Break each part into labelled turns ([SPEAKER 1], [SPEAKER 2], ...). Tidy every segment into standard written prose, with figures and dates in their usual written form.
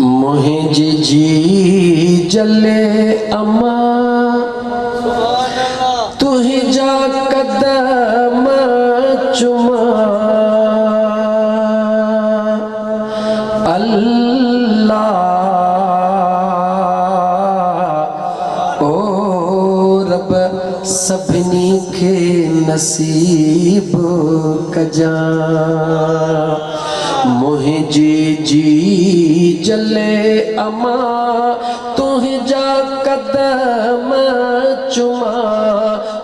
[SPEAKER 1] मुझे जी जले अम्मा तुझा कदम चुमा अल्लाह ओ रब सभिनी खे नसीब कजा मुझे जी जले अम्मा तुझा कदम चुमा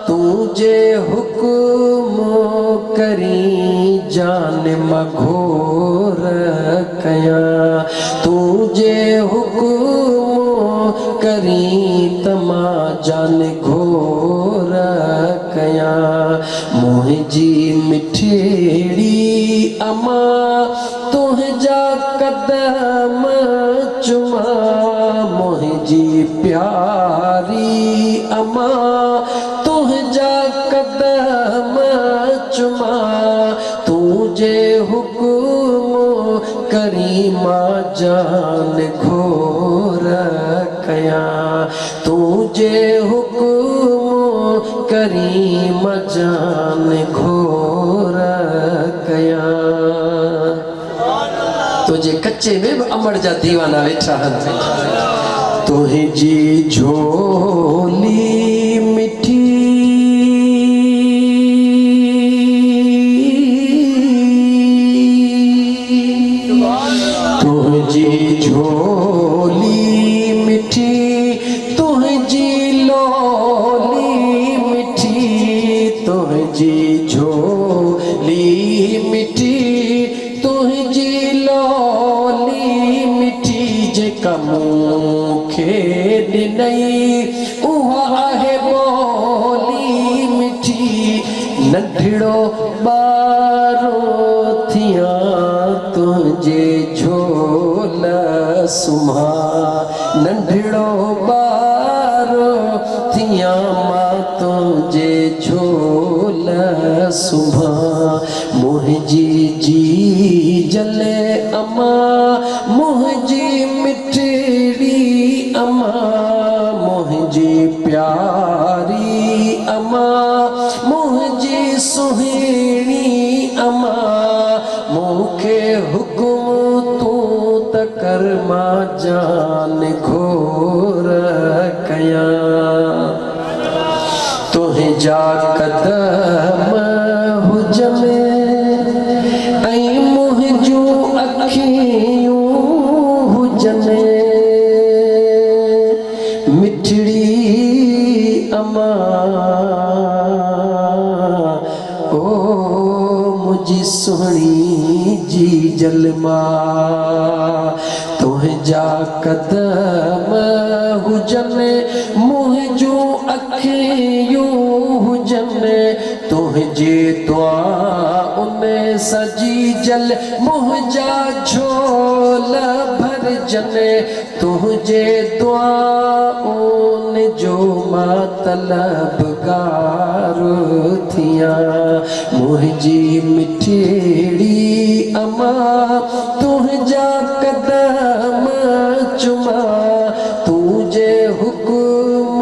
[SPEAKER 1] तुझे हुक्म करी जान मघोर कया तुझे हुक्म करी तमा जान घोर कया मुझी मिठड़ी अम्मा तुझा कदम चुमा मुझी प्यारी अम्मा तुझा कदम चुमा तुझे हुक्म करी मां जान घोर कया तुझे हुक्म करी मां जान घोर कया तुझे कच्चे में भी अमर जा दीवाना वेठा हन तुझी झोली मिठी तुझी झोली मिठी तुझी लोली मिठी तुझी झोली मिठी तुझी लोली मिठी जेका मूंखे ॾिनई उहा आहे ॿोली मिठी नंढड़ो ॿारो थियां तुंहिंजे झोल सुम्हा नंढड़ो ॿारो थियां मां तुंहिंजे झोल सुम्हा मुंहिंजी जी जले अम्मा मुंहिंजी मिठड़ी अम्मा मुंहिंजी प्यारी अम्मा मुंहिंजी सुहिणी अम्मा मूंखे हुक्म तूं त कर मां जान घोर कया तुंहिंजा कदम हुजनि ऐं मुंहिंजूं अखियूं हुजनि मिठड़ी अम्मा ओ मुंहिंजी सुहिणी जी जलमा तुंहिंजा कदम हुजनि मुंहिंजूं अखियूं हुजनि तुंहिंजे दुआउन सजी जल मुंहिंजा झोल भरजनि तुंहिंजे दुआउन जो मां तलबगार थियां मुंहिंजी मिठड़ी अम्मा तुंहिंजा कदम चुमा तुझे हुक्म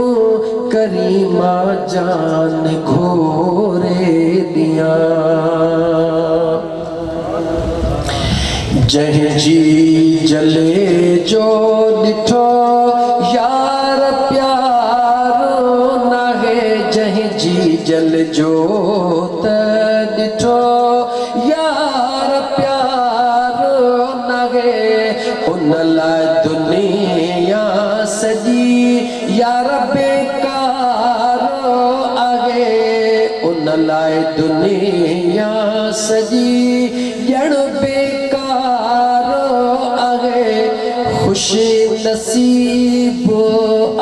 [SPEAKER 1] करी मां जान घोरे दिया जंहिंजी जले जो ॾिठो यार प्यारो नाहे जंहिंजी जल जो त ॾिठो यार प्यारो नाहे उन लाइ दुनिया सॼी यार बेकारो आहे उन लाइ दुनिया सॼी ॼण बेकारो आहे ख़ुशि नसीब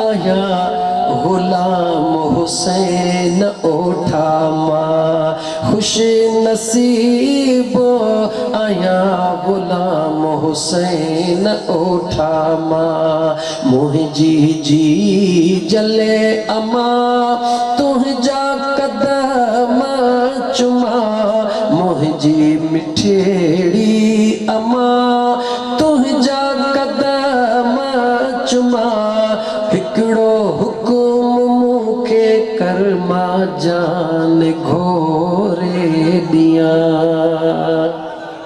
[SPEAKER 1] आहियां ग़ुलाम हुसैन ओठा मां ख़ुशि नसीब आहियां ग़ुलाम हुसैन ओठा मां मुंहिंजी जी जले अम्मा तुंहिंजा कदम चुमा मुंहिंजी मिठड़ी अम्मा तुंहिंजा कदम चुमा हिकिड़ो हुकुम मूंखे कर मां जान घोरे ॾियां